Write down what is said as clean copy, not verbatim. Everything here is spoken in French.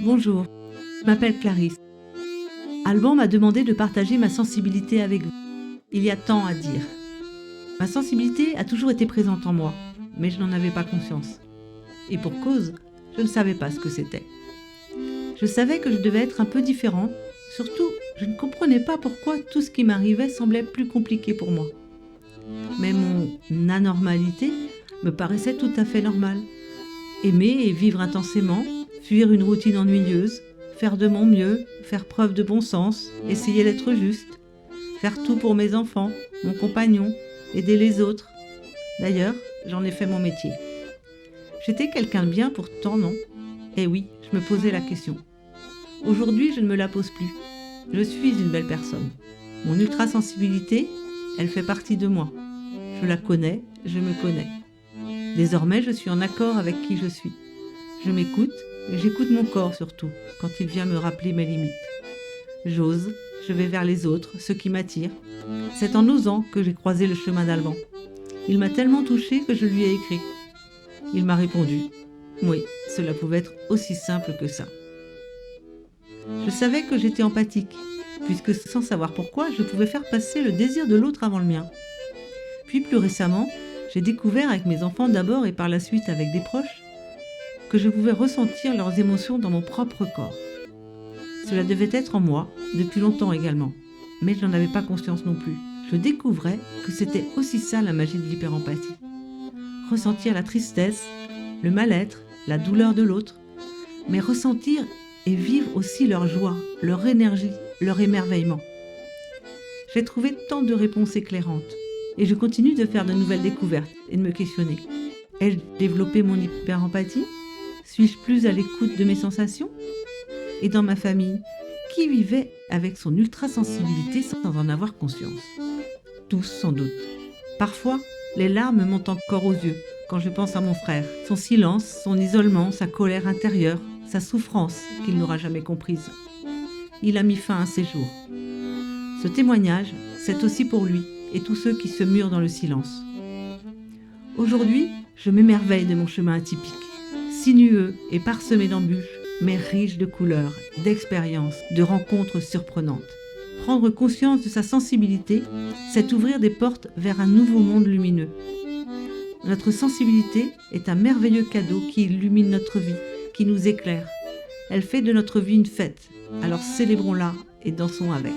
Bonjour, je m'appelle Clarisse. Alban m'a demandé de partager ma sensibilité avec vous. Il y a tant à dire. Ma sensibilité a toujours été présente en moi, mais je n'en avais pas conscience. Et pour cause, je ne savais pas ce que c'était. Je savais que je devais être un peu différente, surtout je ne comprenais pas pourquoi tout ce qui m'arrivait semblait plus compliqué pour moi. Mais mon anormalité me paraissait tout à fait normale. Aimer et vivre intensément, fuir une routine ennuyeuse, faire de mon mieux, faire preuve de bon sens, essayer d'être juste, faire tout pour mes enfants, mon compagnon, aider les autres. D'ailleurs, j'en ai fait mon métier. J'étais quelqu'un de bien pourtant, non? Eh oui, je me posais la question. Aujourd'hui, je ne me la pose plus. Je suis une belle personne. Mon ultrasensibilité, elle fait partie de moi. Je la connais, je me connais. Désormais, je suis en accord avec qui je suis. Je m'écoute, et j'écoute mon corps surtout, quand il vient me rappeler mes limites. J'ose, je vais vers les autres, ceux qui m'attirent. C'est en osant que j'ai croisé le chemin d'Alban. Il m'a tellement touchée que je lui ai écrit. Il m'a répondu. Oui, cela pouvait être aussi simple que ça. Je savais que j'étais empathique, puisque sans savoir pourquoi, je pouvais faire passer le désir de l'autre avant le mien. Puis plus récemment, j'ai découvert avec mes enfants d'abord et par la suite avec des proches, que je pouvais ressentir leurs émotions dans mon propre corps. Cela devait être en moi, depuis longtemps également, mais je n'en avais pas conscience non plus. Je découvrais que c'était aussi ça la magie de l'hyperempathie. Ressentir la tristesse, le mal-être, la douleur de l'autre, mais ressentir et vivre aussi leur joie, leur énergie, leur émerveillement. J'ai trouvé tant de réponses éclairantes, et je continue de faire de nouvelles découvertes et de me questionner. Ai-je développé mon hyperempathie ? Suis-je plus à l'écoute de mes sensations ? Et dans ma famille, qui vivait avec son ultrasensibilité sans en avoir conscience ? Tous sans doute. Parfois, les larmes montent encore aux yeux quand je pense à mon frère. Son silence, son isolement, sa colère intérieure, sa souffrance qu'il n'aura jamais comprise. Il a mis fin à ses jours. Ce témoignage, c'est aussi pour lui et tous ceux qui se murent dans le silence. Aujourd'hui, je m'émerveille de mon chemin atypique, sinueux et parsemé d'embûches, mais riche de couleurs, d'expériences, de rencontres surprenantes. Prendre conscience de sa sensibilité, c'est ouvrir des portes vers un nouveau monde lumineux. Notre sensibilité est un merveilleux cadeau qui illumine notre vie, qui nous éclaire. Elle fait de notre vie une fête, alors célébrons-la et dansons avec.